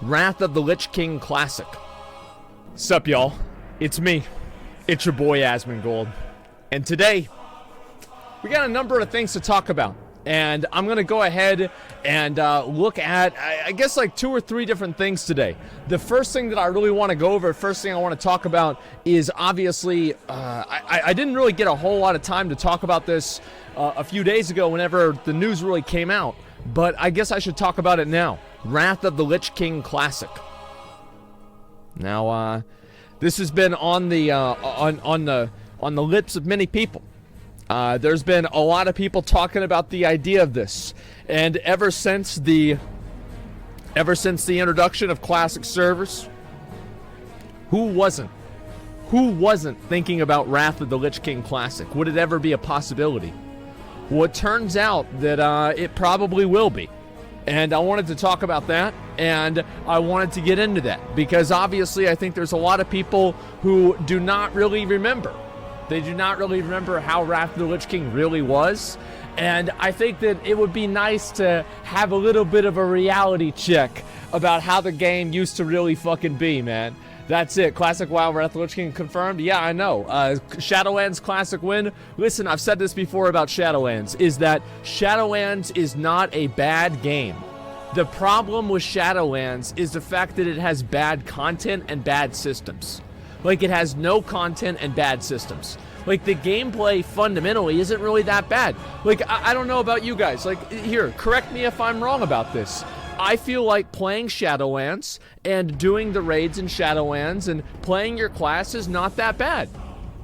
Wrath of the Lich King Classic. Sup, y'all? It's me. It's your boy, Asmongold. And today, we got a number of things to talk about. And I'm going to go ahead and look at, I guess, like 2 or 3 different things today. The first thing that I really want to go over, first thing I want to talk about is obviously, I didn't really get a whole lot of time to talk about this a few days ago whenever the news really came out. But I guess I should talk about it now. Wrath of the Lich King Classic. Now, this has been on the lips of many people. There's been a lot of people talking about the idea of this, and ever since the introduction of classic servers, who wasn't thinking about Wrath of the Lich King Classic? Would it ever be a possibility? Well, it turns out that it probably will be. And I wanted to talk about that, and I wanted to get into that, because obviously I think there's a lot of people who do not really remember. They do not really remember how Wrath of the Lich King really was, and I think that it would be nice to have a little bit of a reality check about how the game used to really fucking be, man. That's it. Classic WoW Wrath of the Lich King confirmed. Yeah, I know. Shadowlands Classic win. Listen, I've said this before about Shadowlands, is that Shadowlands is not a bad game. The problem with Shadowlands is the fact that it has bad content and bad systems. Like, it has no content and bad systems. Like, the gameplay fundamentally isn't really that bad. Like, I don't know about you guys. Like, here, correct me if I'm wrong about this. I feel like playing Shadowlands and doing the raids in Shadowlands and playing your class is not that bad.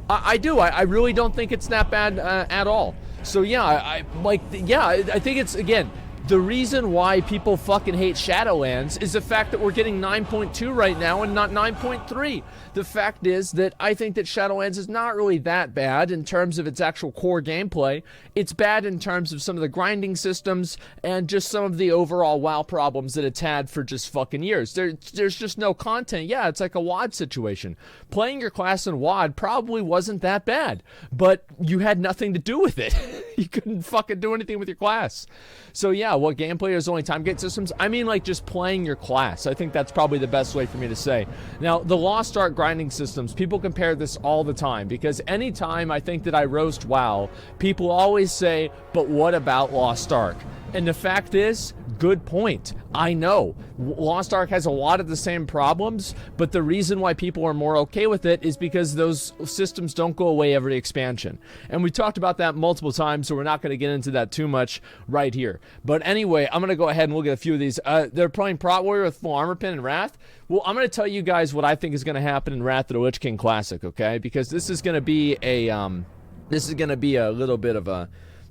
I do. I really don't think it's that bad at all. So yeah, I think it's, again, the reason why people fucking hate Shadowlands is the fact that we're getting 9.2 right now and not 9.3. The fact is that I think that Shadowlands is not really that bad in terms of its actual core gameplay. It's bad in terms of some of the grinding systems and just some of the overall WoW problems that it's had for just fucking years. There's just no content. Yeah, it's like a WoD situation. Playing your class in WoD probably wasn't that bad, but you had nothing to do with it. You couldn't fucking do anything with your class. So yeah, what gameplay is only time gate systems? I mean, like, just playing your class. I think that's probably the best way for me to say. Now, the Lost Ark grinding systems, people compare this all the time, because anytime I think that I roast WoW, people always say, but what about Lost Ark? And the fact is, good point. I know. Lost Ark has a lot of the same problems, but the reason why people are more okay with it is because those systems don't go away every expansion. And we talked about that multiple times, so we're not going to get into that too much right here. But anyway, I'm going to go ahead and look at a few of these. They're playing Prot Warrior with full armor pin and Wrath. Well, I'm going to tell you guys what I think is going to happen in Wrath of the Lich King Classic, okay? Because this is going to be a little bit of a,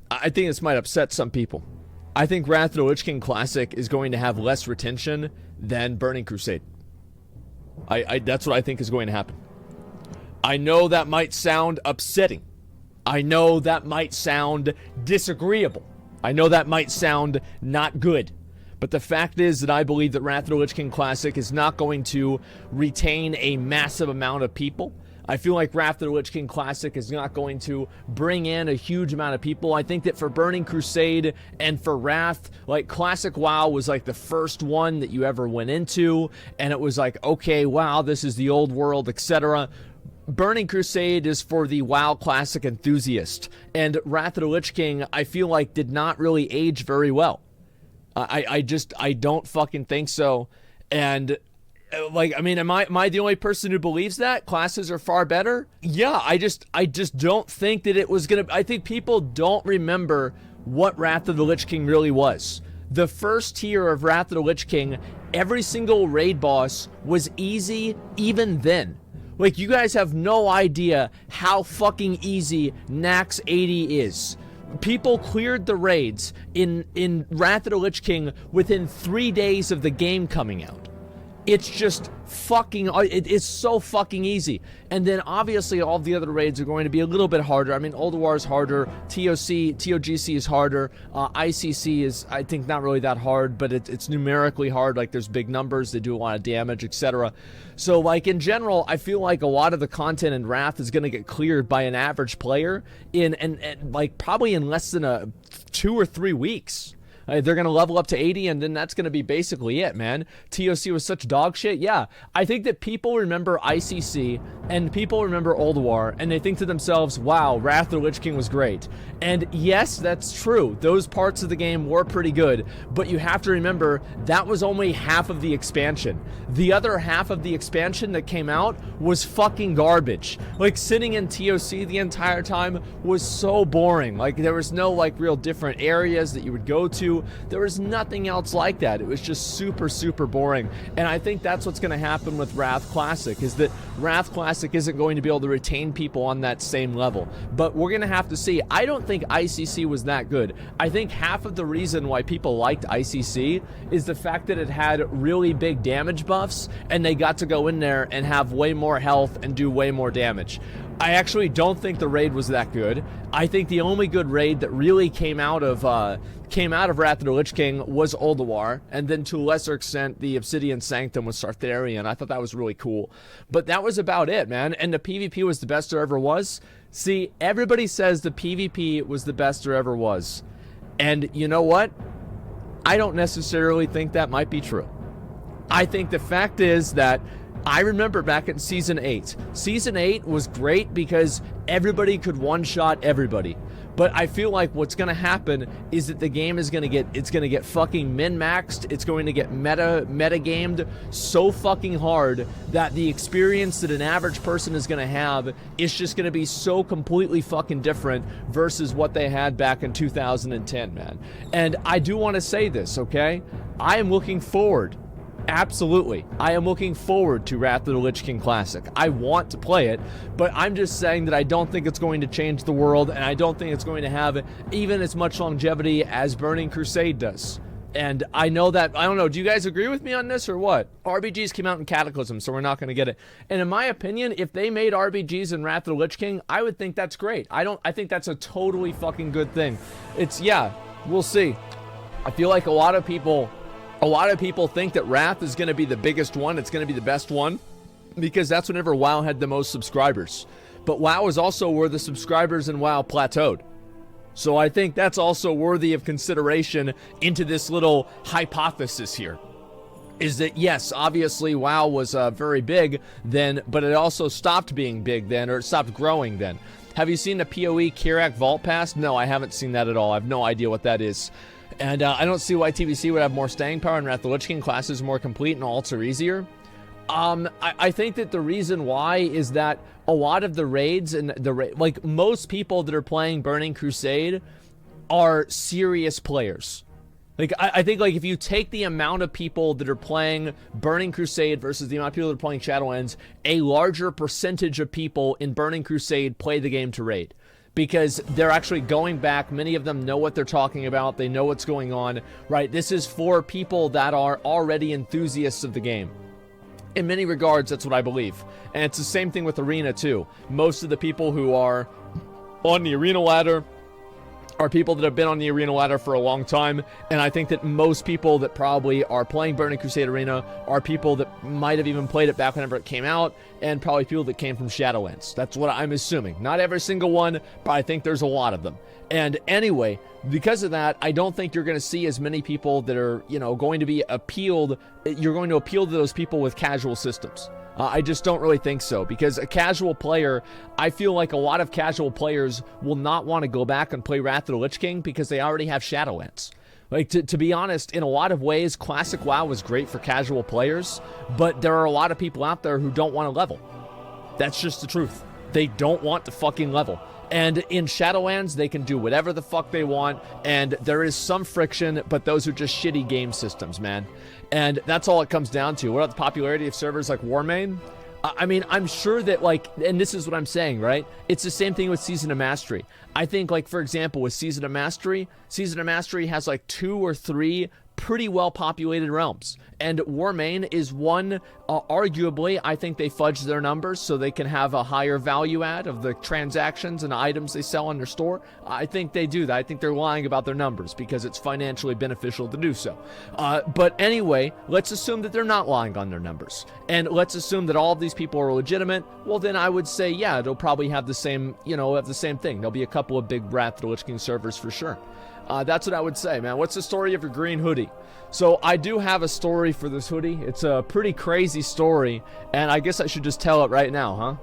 I think this might upset some people. I think Wrath of the Lich King Classic is going to have less retention than Burning Crusade. That's what I think is going to happen. I know that might sound upsetting. I know that might sound disagreeable. I know that might sound not good. But the fact is that I believe that Wrath of the Lich King Classic is not going to retain a massive amount of people. I feel like Wrath of the Lich King Classic is not going to bring in a huge amount of people. I think that for Burning Crusade and for Wrath, like, Classic WoW was like the first one that you ever went into, and it was like, okay, wow, this is the old world, etc. Burning Crusade is for the WoW Classic enthusiast, and Wrath of the Lich King, I feel like, did not really age very well. I don't fucking think so. And like, I mean, am I the only person who believes that classes are far better? Yeah, I just don't think that it was gonna. I think people don't remember what Wrath of the Lich King really was. The first tier of Wrath of the Lich King, every single raid boss was easy even then. Like, you guys have no idea how fucking easy Nax 80 is. People cleared the raids in Wrath of the Lich King within 3 days of the game coming out. It's just fucking, it is so fucking easy. And then obviously all the other raids are going to be a little bit harder. I mean, Ulduar is harder, TOGC is harder, ICC is, I think, not really that hard, but it's numerically hard. Like, there's big numbers, they do a lot of damage, etc. So, like, in general, I feel like a lot of the content in Wrath is going to get cleared by an average player in, and like, probably in less than 2 or 3 weeks. They're going to level up to 80, and then that's going to be basically it, man. TOC was such dog shit. Yeah, I think that people remember ICC, and people remember Old War, and they think to themselves, wow, Wrath of the Lich King was great. And yes, that's true. Those parts of the game were pretty good, but you have to remember that was only half of the expansion. The other half of the expansion that came out was fucking garbage. Like, sitting in TOC the entire time was so boring. Like, there was no, like, real different areas that you would go to. There was nothing else like that. It was just super, super boring. And I think that's what's going to happen with Wrath Classic, is that Wrath Classic isn't going to be able to retain people on that same level. But we're going to have to see. I don't think ICC was that good. I think half of the reason why people liked ICC is the fact that it had really big damage buffs, and they got to go in there and have way more health and do way more damage. I actually don't think the raid was that good. I think the only good raid that really came out of Wrath of the Lich King was Ulduar, and then to a lesser extent the Obsidian Sanctum with Sartharian. I thought that was really cool. But that was about it, man. And the PvP was the best there ever was. See, everybody says the PvP was the best there ever was. And you know what? I don't necessarily think that might be true. I think the fact is that I remember back in Season 8. Season 8 was great because everybody could one-shot everybody. But I feel like what's going to happen is that the game is going to get fucking min-maxed. It's going to get meta-gamed so fucking hard that the experience that an average person is going to have is just going to be so completely fucking different versus what they had back in 2010, man. And I do want to say this, okay? I am looking forward. Absolutely. I am looking forward to Wrath of the Lich King Classic. I want to play it, but I'm just saying that I don't think it's going to change the world, and I don't think it's going to have even as much longevity as Burning Crusade does. And I know that, I don't know, do you guys agree with me on this or what? RBGs came out in Cataclysm, so we're not going to get it. And in my opinion, if they made RBGs in Wrath of the Lich King, I would think that's great. I think that's a totally fucking good thing. Yeah, we'll see. I feel like a lot of people think that Wrath is going to be the biggest one. It's going to be the best one because that's whenever WoW had the most subscribers. But WoW is also where the subscribers in WoW plateaued. So I think that's also worthy of consideration into this little hypothesis here. Is that, yes, obviously WoW was very big then, but it also stopped being big then, or it stopped growing then. Have you seen the PoE Kirak Vault Pass? No, I haven't seen that at all. I have no idea what that is. And I don't see why TBC would have more staying power and Wrath of the Lich King classes more complete and alts are easier. I think that the reason why is that a lot of the raids and like most people that are playing Burning Crusade are serious players. Like I think like if you take the amount of people that are playing Burning Crusade versus the amount of people that are playing Shadowlands, a larger percentage of people in Burning Crusade play the game to raid. Because they're actually going back. Many of them know what they're talking about. They know what's going on, right? This is for people that are already enthusiasts of the game. In many regards, that's what I believe. And it's the same thing with Arena, too. Most of the people who are on the Arena ladder are people that have been on the Arena ladder for a long time, and I think that most people that probably are playing Burning Crusade Arena are people that might have even played it back whenever it came out, and probably people that came from Shadowlands. That's what I'm assuming. Not every single one, but I think there's a lot of them. And anyway, because of that, I don't think you're going to see as many people that are, going to be appealed. You're going to appeal to those people with casual systems. I just don't really think so, because a casual player, I feel like a lot of casual players will not want to go back and play Wrath of the Lich King because they already have Shadowlands. Like, to be honest, in a lot of ways, Classic WoW was great for casual players, but there are a lot of people out there who don't want to level. That's just the truth. They don't want to fucking level. And in Shadowlands, they can do whatever the fuck they want, and there is some friction, but those are just shitty game systems, man. And that's all it comes down to. What about the popularity of servers like Warmain? I mean, I'm sure that, like, and this is what I'm saying, right? It's the same thing with Season of Mastery. I think, like, for example, with Season of Mastery has, like, 2 or 3 pretty well-populated realms. And Warmain is one, arguably, I think they fudge their numbers so they can have a higher value add of the transactions and items they sell in their store. I think they do that. I think they're lying about their numbers because it's financially beneficial to do so. But anyway, let's assume that they're not lying on their numbers. And let's assume that all of these people are legitimate. Well, then I would say, yeah, they'll probably have the same, have the same thing. There'll be a couple of big Wrath of the Lich King servers for sure. That's what I would say, man. What's the story of your green hoodie? So I do have a story for this hoodie. It's a pretty crazy story, and I guess I should just tell it right now, huh?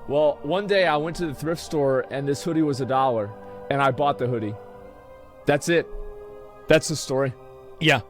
Well, one day I went to the thrift store, and this hoodie was $1, and I bought the hoodie. That's it. That's the story. Yeah.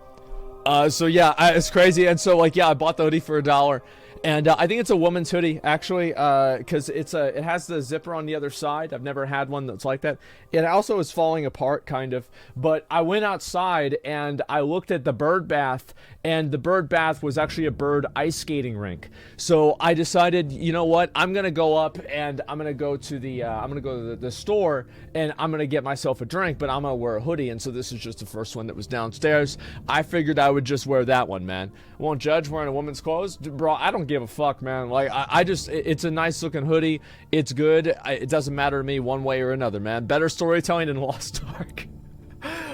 So yeah, it's crazy. And so like, yeah, I bought the hoodie for $1. And I think it's a woman's hoodie, actually, because it has the zipper on the other side. I've never had one that's like that. It also is falling apart, kind of. But I went outside, and I looked at the bird bath, and the bird bath was actually a bird ice skating rink. So I decided, you know what? I'm going to go up, and I'm going to go to the store, and I'm going to get myself a drink, but I'm going to wear a hoodie. And so this is just the first one that was downstairs. I figured I would just wear that one, man. I won't judge wearing a woman's clothes. Bro, I don't give a fuck, man. Like, I just, it's a nice looking hoodie. It's good. It doesn't matter to me one way or another, man. Better storytelling in Lost Ark.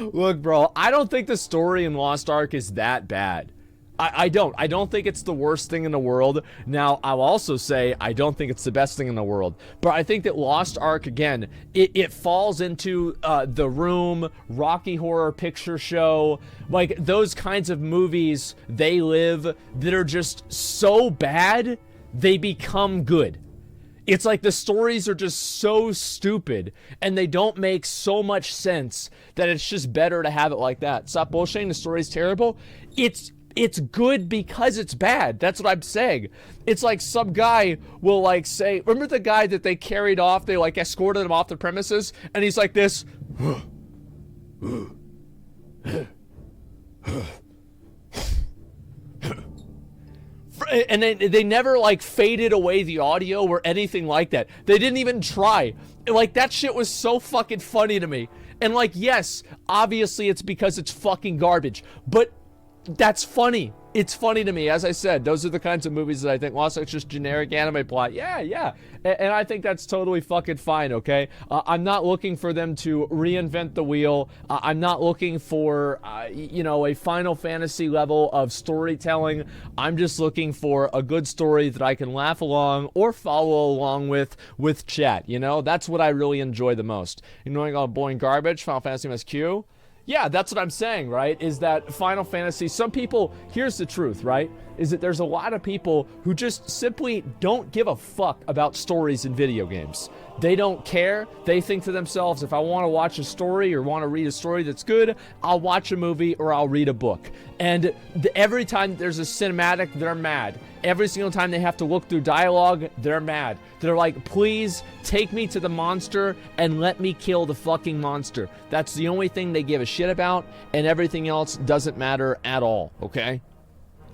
Look, bro, I don't think the story in Lost Ark is that bad. I don't think it's the worst thing in the world. Now, I'll also say I don't think it's the best thing in the world. But I think that Lost Ark, again, it falls into The Room, Rocky Horror Picture Show, like those kinds of movies, They Live, that are just so bad, they become good. It's like the stories are just so stupid, and they don't make so much sense that it's just better to have it like that. Stop bullshitting, the story's terrible. It's good because it's bad. That's what I'm saying. It's like some guy will like say, remember the guy that they carried off, they like escorted him off the premises, and he's like this. And they never like faded away the audio or anything like that. They didn't even try. Like, that shit was so fucking funny to me. And like, yes, obviously it's because it's fucking garbage, but that's funny. It's funny to me. As I said, those are the kinds of movies that I think, Lost Ark's just generic anime plot. Yeah. And I think that's totally fucking fine, okay? I'm not looking for them to reinvent the wheel. I'm not looking for, a Final Fantasy level of storytelling. I'm just looking for a good story that I can laugh along or follow along with chat, you know? That's what I really enjoy the most. Ignoring all boring garbage, Final Fantasy MSQ. Yeah, that's what I'm saying, right? Is that Final Fantasy, some people, here's the truth, right? Is that there's a lot of people who just simply don't give a fuck about stories in video games. They don't care. They think to themselves, if I want to watch a story or want to read a story that's good, I'll watch a movie or I'll read a book. And every time there's a cinematic, they're mad. Every single time they have to look through dialogue, they're mad. They're like, please take me to the monster and let me kill the fucking monster. That's the only thing they give a shit about, and everything else doesn't matter at all, okay?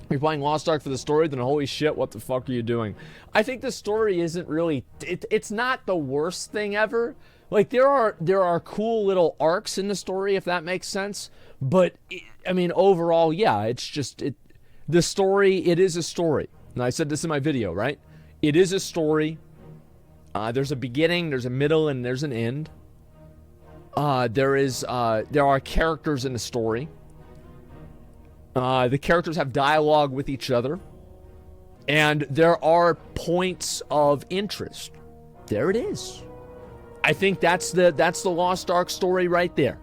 If you're playing Lost Ark for the story, then holy shit, what the fuck are you doing? I think the story isn't really, it's not the worst thing ever. Like, there are cool little arcs in the story, if that makes sense. But, overall, yeah, it's just, the story, it is a story. And I said this in my video, right? It is a story. There's a beginning, there's a middle, and there's an end. There are characters in the story. The characters have dialogue with each other. And there are points of interest. There it is. I think that's the Lost Ark story right there.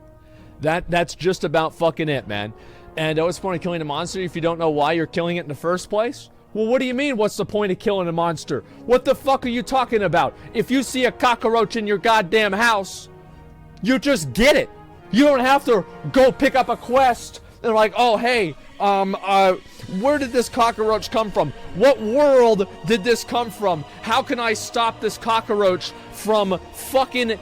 That's just about fucking it, man. And what's the point of killing a monster if you don't know why you're killing it in the first place? Well, what do you mean, what's the point of killing a monster? What the fuck are you talking about? If you see a cockroach in your goddamn house, you just get it. You don't have to go pick up a quest and like, oh, hey, where did this cockroach come from? What world did this come from? How can I stop this cockroach from fucking,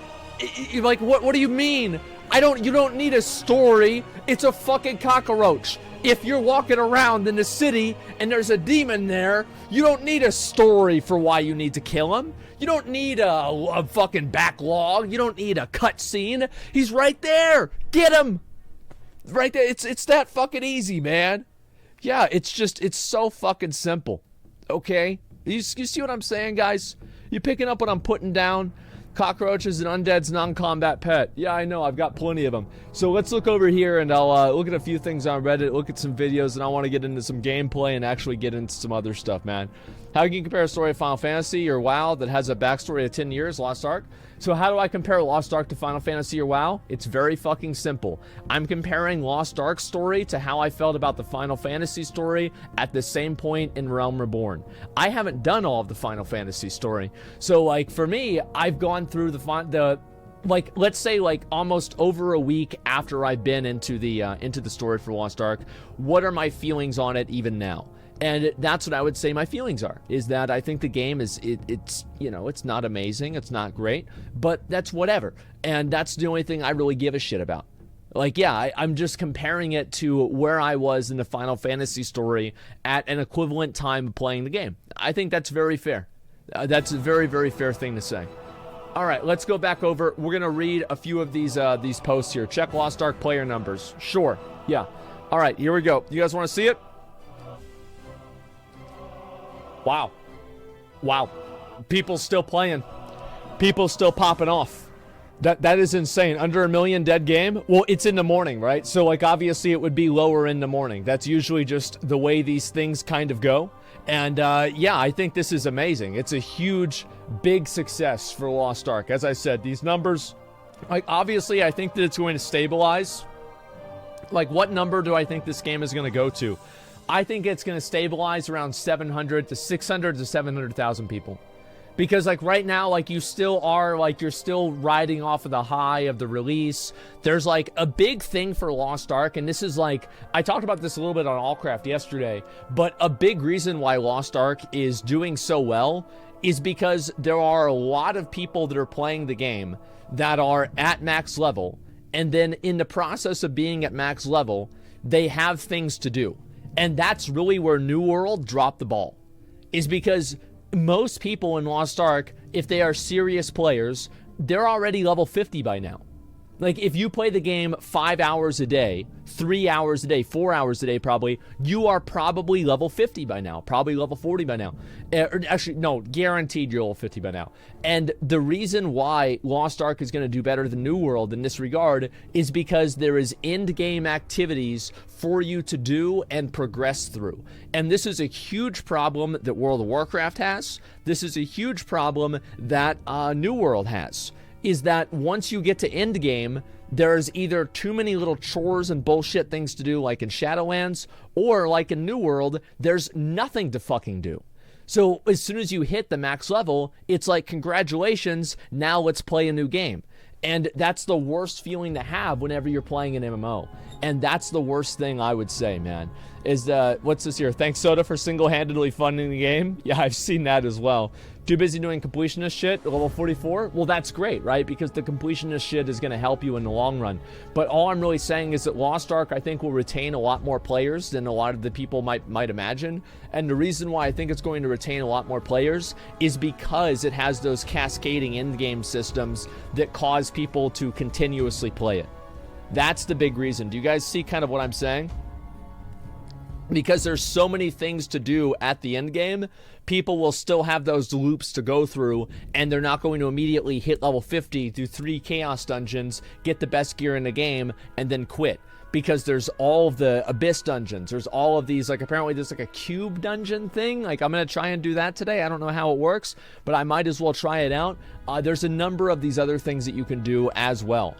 like, what do you mean? You don't need a story. It's a fucking cockroach. If you're walking around in the city and there's a demon there, you don't need a story for why you need to kill him. You don't need a fucking backlog. You don't need a cutscene. He's right there. Get him. Right there. It's that fucking easy, man. Yeah, it's so fucking simple. Okay? You see what I'm saying, guys? You picking up what I'm putting down? Cockroaches and undead's non-combat pet. Yeah, I know. I've got plenty of them. So let's look over here, and I'll look at a few things on Reddit, look at some videos, and I want to get into some gameplay and actually get into some other stuff, man. How can you compare a story of Final Fantasy or WoW that has a backstory of 10 years, Lost Ark? So how do I compare Lost Ark to Final Fantasy or WoW? It's very fucking simple. I'm comparing Lost Ark's story to how I felt about the Final Fantasy story at the same point in Realm Reborn. I haven't done all of the Final Fantasy story. So, like, for me, I've gone through like, let's say, like, almost over a week after I've been into the story for Lost Ark. What are my feelings on it even now? And that's what I would say my feelings are, is that I think the game is, it's, you know, it's not amazing, it's not great, but that's whatever. And that's the only thing I really give a shit about. Like, yeah, I'm just comparing it to where I was in the Final Fantasy story at an equivalent time of playing the game. I think that's very fair. That's a very, very fair thing to say. All right, let's go back over. We're going to read a few of these posts here. Check Lost Ark player numbers. Sure. Yeah. All right, here we go. You guys want to see it? Wow. Wow. People still playing. People still popping off. That is insane. Under 1 million dead game? Well, it's in the morning, right? So, like, obviously it would be lower in the morning. That's usually just the way these things kind of go. And, yeah, I think this is amazing. It's a huge, big success for Lost Ark. As I said, these numbers, like, obviously I think that it's going to stabilize. Like, what number do I think this game is going to go to? I think it's going to stabilize around 700 to 600 to 700,000 people. Because, like, right now, like, you still are, like, you're still riding off of the high of the release. There's, like, a big thing for Lost Ark, and this is, like, I talked about this a little bit on Allcraft yesterday, but a big reason why Lost Ark is doing so well is because there are a lot of people that are playing the game that are at max level, and then in the process of being at max level, they have things to do. And that's really where New World dropped the ball, is because most people in Lost Ark, if they are serious players, they're already level 50 by now. Like, if you play the game 5 hours a day, 3 hours a day, 4 hours a day probably, you are probably level 50 by now, probably level 40 by now. Actually, no, guaranteed you're level 50 by now. And the reason why Lost Ark is going to do better than New World in this regard is because there is end-game activities for you to do and progress through. And this is a huge problem that World of Warcraft has. This is a huge problem that New World has. Is that once you get to end game, there's either too many little chores and bullshit things to do like in Shadowlands, or like in New World, there's nothing to fucking do. So as soon as you hit the max level, it's like, congratulations, now let's play a new game. And that's the worst feeling to have whenever you're playing an MMO. And that's the worst thing I would say, man. Is what's this here? Thanks Soda for single-handedly funding the game. Yeah, I've seen that as well. Too busy doing completionist shit, level 44? Well, that's great, right? Because the completionist shit is going to help you in the long run. But all I'm really saying is that Lost Ark, I think, will retain a lot more players than a lot of the people might imagine. And the reason why I think it's going to retain a lot more players is because it has those cascading end-game systems that cause people to continuously play it. That's the big reason. Do you guys see kind of what I'm saying? Because there's so many things to do at the end game, people will still have those loops to go through, and they're not going to immediately hit level 50, do 3 chaos dungeons, get the best gear in the game, and then quit. Because there's all of the Abyss dungeons. There's all of these, like, apparently there's like a cube dungeon thing. Like, I'm going to try and do that today. I don't know how it works, but I might as well try it out. There's a number of these other things that you can do as well.